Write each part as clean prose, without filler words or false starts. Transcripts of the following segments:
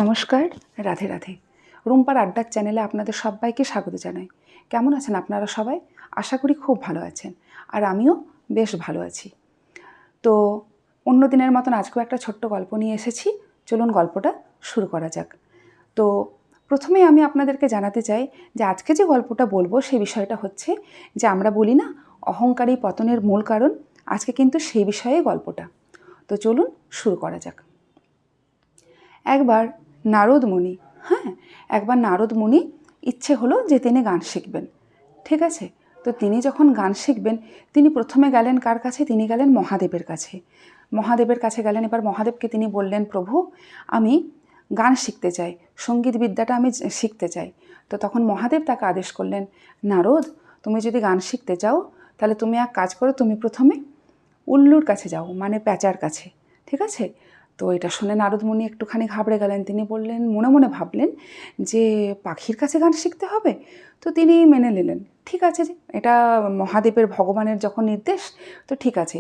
নমস্কার, রাধে রাধে। রুম্পার আড্ডার চ্যানেলে আপনাদের সবাইকে স্বাগত জানাই। কেমন আছেন আপনারা সবাই? আশা করি খুব ভালো আছেন, আর আমিও বেশ ভালো আছি। তো অন্য দিনের মতন আজকেও একটা ছোট্ট গল্প নিয়ে এসেছি। চলুন গল্পটা শুরু করা যাক। তো প্রথমেই আমি আপনাদেরকে জানাতে চাই যে আজকে যে গল্পটা বলবো সেই বিষয়টা হচ্ছে যে আমরা বলি না অহংকারী পতনের মূল কারণ, আজকে কিন্তু সেই বিষয়ে গল্পটা। তো চলুন শুরু করা যাক। একবার নারদ মুনি, একবার নারদ মুনি ইচ্ছে হলো যে তিনি গান শিখবেন। ঠিক আছে, তো তিনি যখন গান শিখবেন তিনি প্রথমে গেলেন কার কাছে? তিনি গেলেন মহাদেবের কাছে। মহাদেবের কাছে গেলেন। এবার মহাদেবকে তিনি বললেন, প্রভু আমি গান শিখতে চাই, সঙ্গীত বিদ্যাটা আমি শিখতে চাই। তো তখন মহাদেব তাকে আদেশ করলেন, নারদ তুমি যদি গান শিখতে চাও তাহলে তুমি এক কাজ করো, তুমি প্রথমে উল্লুর কাছে যাও, মানে প্যাঁচার কাছে। ঠিক আছে, তো এটা শুনে নারদ মুনি একটুখানি ঘাবড়ে গেলেন। তিনি বললেন, মনে মনে ভাবলেন যে পাখির কাছে গান শিখতে হবে। তো তিনি মেনে নিলেন, ঠিক আছে, এটা মহাদেবের ভগবানের যখন নির্দেশ, তো ঠিক আছে।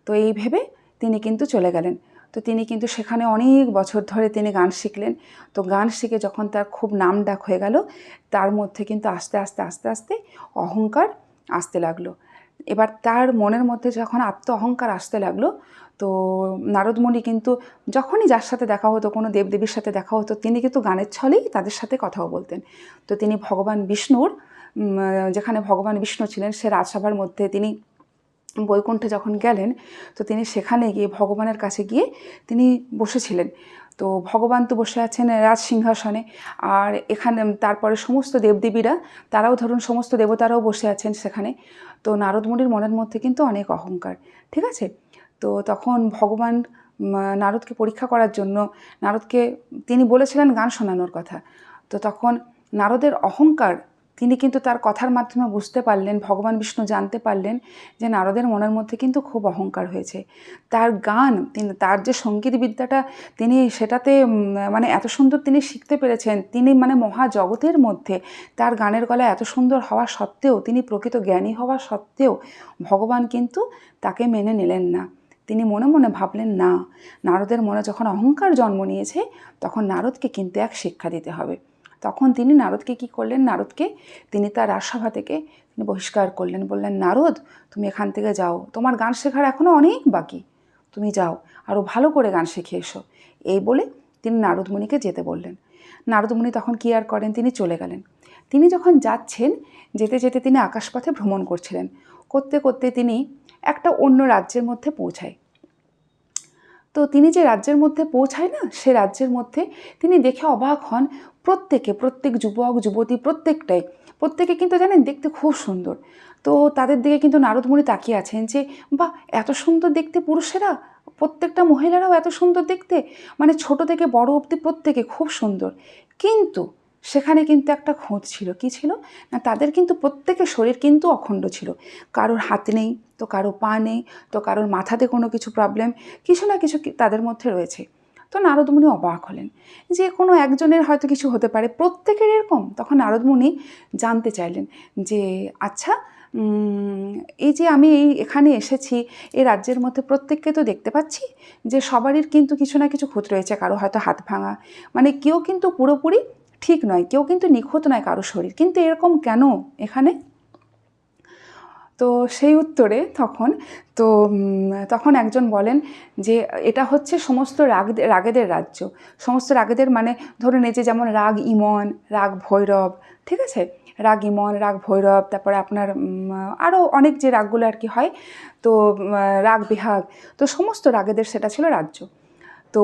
তো এই ভেবে তিনি কিন্তু চলে গেলেন। তো তিনি কিন্তু সেখানে অনেক বছর ধরে তিনি গান শিখলেন। তো গান শিখে যখন তার খুব নাম ডাক হয়ে গেল, তার মধ্যে কিন্তু আস্তে আস্তে আস্তে আস্তে অহংকার আসতে লাগলো। এবার তার মনের মধ্যে যখন আত্ম অহংকার আসতে লাগলো, তো নারদমণি কিন্তু যখনই যার সাথে দেখা হতো, কোনো দেবদেবীর সাথে দেখা হতো, তিনি কিন্তু গানের ছলেই তাদের সাথে কথাও বলতেন। তো তিনি ভগবান বিষ্ণুর যেখানে ভগবান বিষ্ণু ছিলেন সে রাজসভার মধ্যে তিনি বৈকুণ্ঠে যখন গেলেন, তো তিনি সেখানে গিয়ে ভগবানের কাছে গিয়ে তিনি বসেছিলেন। তো ভগবান তো বসে আছেন রাজ সিংহাসনে, আর এখানে তারপরে সমস্ত দেবদেবীরা, তারাও ধরুন সমস্ত দেবতারাও বসে আছেন সেখানে। তো নারদমুনির মনের মধ্যে কিন্তু অনেক অহংকার। ঠিক আছে, তো তখন ভগবান নারদকে পরীক্ষা করার জন্য নারদকে তিনি বলেছিলেন গান শোনানোর কথা। তো তখন নারদের অহংকার তিনি কিন্তু তার কথার মাধ্যমে বুঝতে পারলেন, ভগবান বিষ্ণু জানতে পারলেন যে নারদের মনের মধ্যে কিন্তু খুব অহংকার হয়েছে। তার গান, তার যে সঙ্গীত বিদ্যাটা তিনি সেটাতে মানে এত সুন্দর তিনি শিখতে পেরেছেন, তিনি মানে মহাজগতের মধ্যে তার গানের গলা এত সুন্দর হওয়া সত্ত্বেও, তিনি প্রকৃত জ্ঞানী হওয়া সত্ত্বেও ভগবান কিন্তু তাকে মেনে নিলেন না। তিনি মনে মনে ভাবলেন, না, নারদের মনে যখন অহংকার জন্ম নিয়েছে তখন নারদকে কিন্তু এক শিক্ষা দিতে হবে। তখন তিনি নারদকে কি করলেন? নারদকে তিনি তার রাজসভা থেকে তিনি বহিষ্কার করলেন। বললেন, নারদ তুমি এখান থেকে যাও, তোমার গান শেখার এখনও অনেক বাকি, তুমি যাও আরও ভালো করে গান শিখে এসো। এই বলে তিনি নারদমুনিকে যেতে বললেন। নারদমুনি তখন কি আর করেন, তিনি চলে গেলেন। তিনি যখন যাচ্ছেন, যেতে যেতে তিনি আকাশপথে ভ্রমণ করছিলেন। করতে করতে তিনি একটা অন্য রাজ্যের মধ্যে পৌঁছায়। তো তিনি যে রাজ্যের মধ্যে পৌঁছায় না, সে রাজ্যের মধ্যে তিনি দেখে অবাক হন, প্রত্যেক যুবক যুবতী প্রত্যেকে কিন্তু জানেন দেখতে খুব সুন্দর। তো তাদের দিকে কিন্তু নারদমুনি তাকিয়ে আছেন যে বাহ, এত সুন্দর দেখতে পুরুষেরা, প্রত্যেকটা মহিলারাও এত সুন্দর দেখতে, মানে ছোট থেকে বড় অবধি প্রত্যেকে খুব সুন্দর। কিন্তু সেখানে কিন্তু একটা খোঁজ ছিল। কি ছিল না, তাদের কিন্তু প্রত্যেকের শরীর কিন্তু অখণ্ড ছিল। কারোর হাত নেই, তো কারো পা নেই, তো কারোর মাথাতে কোনো কিছু প্রবলেম, কিছু না কিছু তাদের মধ্যে রয়েছে। তো নারদমুনি অবাক হলেন যে কোনো একজনের হয়তো কিছু হতে পারে, প্রত্যেকের এরকম। তখন নারদমুনি জানতে চাইলেন যে আচ্ছা, এই যে আমি এখানে এসেছি, এই রাজ্যের মধ্যে প্রত্যেককে তো দেখতে পাচ্ছি যে সবারই কিন্তু কিছু না কিছু খুঁত রয়েছে, কারো হয়তো হাত ভাঙা, মানে কেউ কিন্তু পুরোপুরি ঠিক নয়, কেউ কিন্তু নিখুঁত নয় কারো শরীর, কিন্তু এরকম কেন এখানে? তো সেই উত্তরে তখন একজন বলেন যে এটা হচ্ছে সমস্ত রাগেদের রাজ্য। সমস্ত রাগেদের মানে ধরুন এই যে যেমন রাগ ইমন, রাগ ভৈরব, ঠিক আছে, রাগ ইমন, রাগ ভৈরব, তারপরে আপনার আরও অনেক যে রাগগুলো আর কি হয়, তো রাগ বিহাগ, তো সমস্ত রাগেদের সেটা ছিল রাজ্য। তো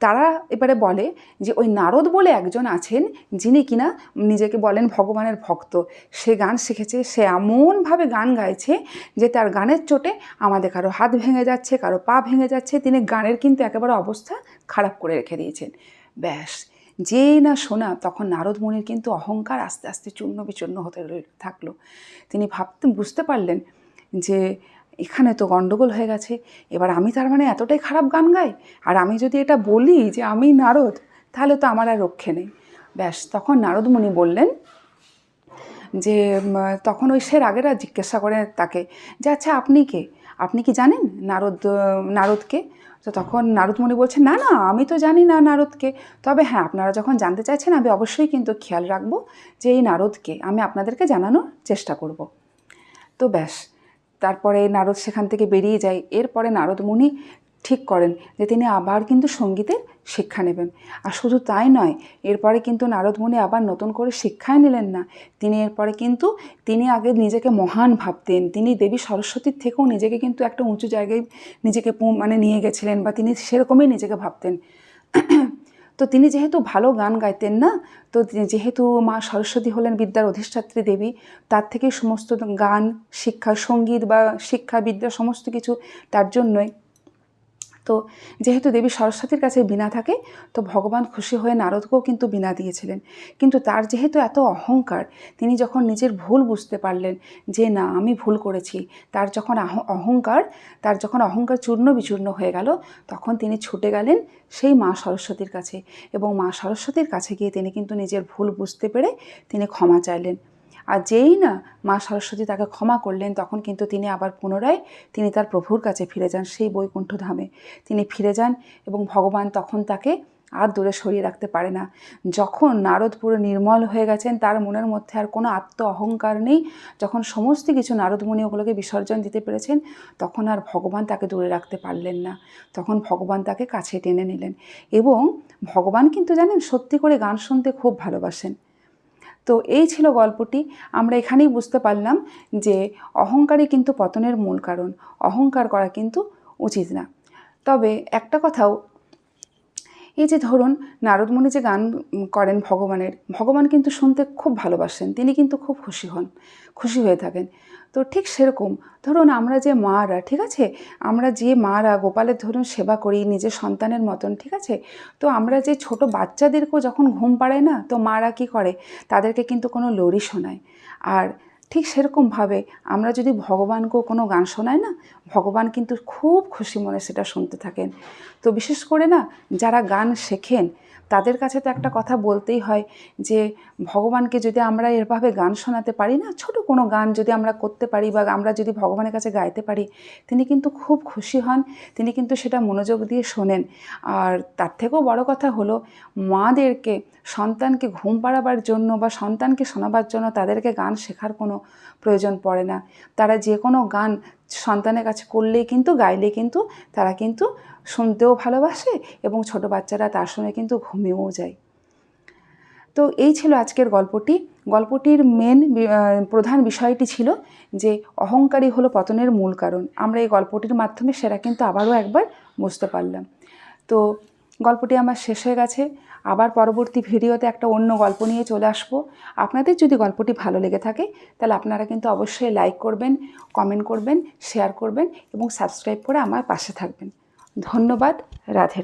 তারা এবারে বলে যে ওই নারদ বলে একজন আছেন, যিনি কিনা নিজেকে বলেন ভগবানের ভক্ত। সে গান শিখেছে, সে এমনভাবে গান গাইছে যে তার গানের চোটে আমাদের কারো হাত ভেঙে যাচ্ছে, কারো পা ভেঙে যাচ্ছে। তিনি গানের কিন্তু একেবারে অবস্থা খারাপ করে রেখে দিয়েছেন। ব্যাস, যেই না শোনা তখন নারদ মুনির কিন্তু অহংকার আস্তে আস্তে চূর্ণ বিচূর্ণ হতে থাকলো। তিনি বুঝতে পারলেন যে এখানে তো গণ্ডগোল হয়ে গেছে। এবার আমি তার মানে এতটাই খারাপ গান গাই, আর আমি যদি এটা বলি যে আমি নারদ, তাহলে তো আমার আর রক্ষে নেই। ব্যাস, তখন নারদমুনি বললেন যে তখন ওই সে রাগেরা জিজ্ঞাসা করে তাকে যে আচ্ছা আপনি কে, আপনি কি জানেন নারদকে? তো তখন নারদমুনি বলছেন, না না, আমি তো জানি না নারদকে, তবে হ্যাঁ আপনারা যখন জানতে চাইছেন আমি অবশ্যই কিন্তু খেয়াল রাখবো যে এই নারদকে, আমি আপনাদেরকে জানানোর চেষ্টা করব। তো ব্যাস, তারপরে নারদ সেখান থেকে বেরিয়ে যায়। এরপরে নারদমুনি ঠিক করেন যে তিনি আবার কিন্তু সঙ্গীতের শিক্ষা নেবেন। আর শুধু তাই নয়, এরপরে কিন্তু নারদমুনি আবার নতুন করে শিক্ষাই নিলেন না। তিনি এরপরে কিন্তু তিনি আগে নিজেকে মহান ভাবতেন, তিনি দেবী সরস্বতীর থেকেও নিজেকে কিন্তু একটা উঁচু জায়গায় নিজেকে মানে নিয়ে গেছিলেন, বা তিনি সেরকমই নিজেকে ভাবতেন। তো তিনি যেহেতু ভালো গান গাইতেন না, তো যেহেতু মা সরস্বতী হলেন বিদ্যার অধিষ্ঠাত্রী দেবী, তার থেকেই সমস্ত গান, শিক্ষা, সঙ্গীত বা শিক্ষা, বিদ্যা সমস্ত কিছু তার জন্যই। তো যেহেতু দেবী সরস্বতীর কাছে বীণা থাকে, তো ভগবান খুশি হয়ে নারদকেও কিন্তু বীণা দিয়েছিলেন। কিন্তু তার যেহেতু এত অহংকার, তিনি যখন নিজের ভুল বুঝতে পারলেন যে না আমি ভুল করেছি, তার যখন অহংকার চূর্ণ বিচূর্ণ হয়ে গেল, তখন তিনি ছুটে গেলেন সেই মা সরস্বতীর কাছে, এবং মা সরস্বতীর কাছে গিয়ে তিনি কিন্তু নিজের ভুল বুঝতে পেরে তিনি ক্ষমা চাইলেন। আর যেই না মা সরস্বতী তাকে ক্ষমা করলেন, তখন কিন্তু তিনি আবার পুনরায় তিনি তার প্রভুর কাছে ফিরে যান, সেই বৈকুণ্ঠ ধামে তিনি ফিরে যান, এবং ভগবান তখন তাকে আর দূরে সরিয়ে রাখতে পারে না। যখন নারদ পুরো নির্মল হয়ে গেছেন, তার মনের মধ্যে আর কোনো আত্ম অহংকার নেই, যখন সমস্ত কিছু নারদমুনি ওগুলোকে বিসর্জন দিতে পেরেছেন, তখন আর ভগবান তাকে দূরে রাখতে পারলেন না। তখন ভগবান তাকে কাছে টেনে নিলেন। এবং ভগবান কিন্তু জানেন সত্যি করে গান শুনতে খুব ভালোবাসেন। তো এই ছিল গল্পটি। আমরা এখানেই বুঝতে পারলাম যে অহংকারই কিন্তু পতনের মূল কারণ, অহংকার করা কিন্তু উচিত না। তবে একটা কথাও, এই যে ধরুন নারদমুনি যে গান করেন ভগবান কিন্তু শুনতে খুব ভালোবাসেন, তিনি কিন্তু খুব খুশি হয়ে থাকেন। তো ঠিক সেরকম ধরুন আমরা যে মারা, ঠিক আছে, আমরা যে মারা গোপালের ধরুন সেবা করি নিজের সন্তানের মতন, ঠিক আছে, তো আমরা যে ছোট বাচ্চাদেরকেও যখন ঘুম পাড়াই না, তো মারা কি করে, তাদেরকে কিন্তু কোনো লোরি শোনায়। আর ঠিক সেরকমভাবে আমরা যদি ভগবানকেও কোনো গান শোনাই না, ভগবান কিন্তু খুব খুশি মনে সেটা শুনতে থাকেন। তো বিশেষ করে না যারা গান শেখেন, তাদের কাছে তো একটা কথা বলতেই হয় যে ভগবানকে যদি আমরা এভাবে গান শোনাতে পারি না, ছোট কোনো গান যদি আমরা করতে পারি বা আমরা যদি ভগবানের কাছে গাইতে পারি, তিনি কিন্তু খুব খুশি হন, তিনি কিন্তু সেটা মনোযোগ দিয়ে শোনেন। আর তার থেকেও বড় কথা হলো, মাদেরকে সন্তানকে ঘুম পাড়াবার জন্য বা সন্তানকে শোনাবার জন্য তাদেরকে গান শেখার কোনো প্রয়োজন পড়ে না। তারা যে কোনো গান সন্তানের কাছে করলেই কিন্তু, গাইলে কিন্তু তারা কিন্তু শুনতেও ভালোবাসে, এবং ছোট বাচ্চারা তার শুনে কিন্তু ঘুমিয়েও যায়। তো এই ছিল আজকের গল্পটির প্রধান বিষয়টি ছিল যে অহংকারই হলো পতনের মূল কারণ। আমরা এই গল্পটির মাধ্যমে সেটা কিন্তু আবারও একবার বুঝতে পারলাম। তো গল্পটি আমার শেষ হয়ে গেছে। আবার পরবর্তী ভিডিওতে একটা অন্য গল্প নিয়ে চলে আসবো। আপনাদের যদি গল্পটি ভালো লেগে থাকে, তাহলে আপনারা কিন্তু অবশ্যই লাইক করবেন, কমেন্ট করবেন, শেয়ার করবেন এবং সাবস্ক্রাইব করে আমার পাশে থাকবেন। ধন্যবাদ। রাধে রাধে।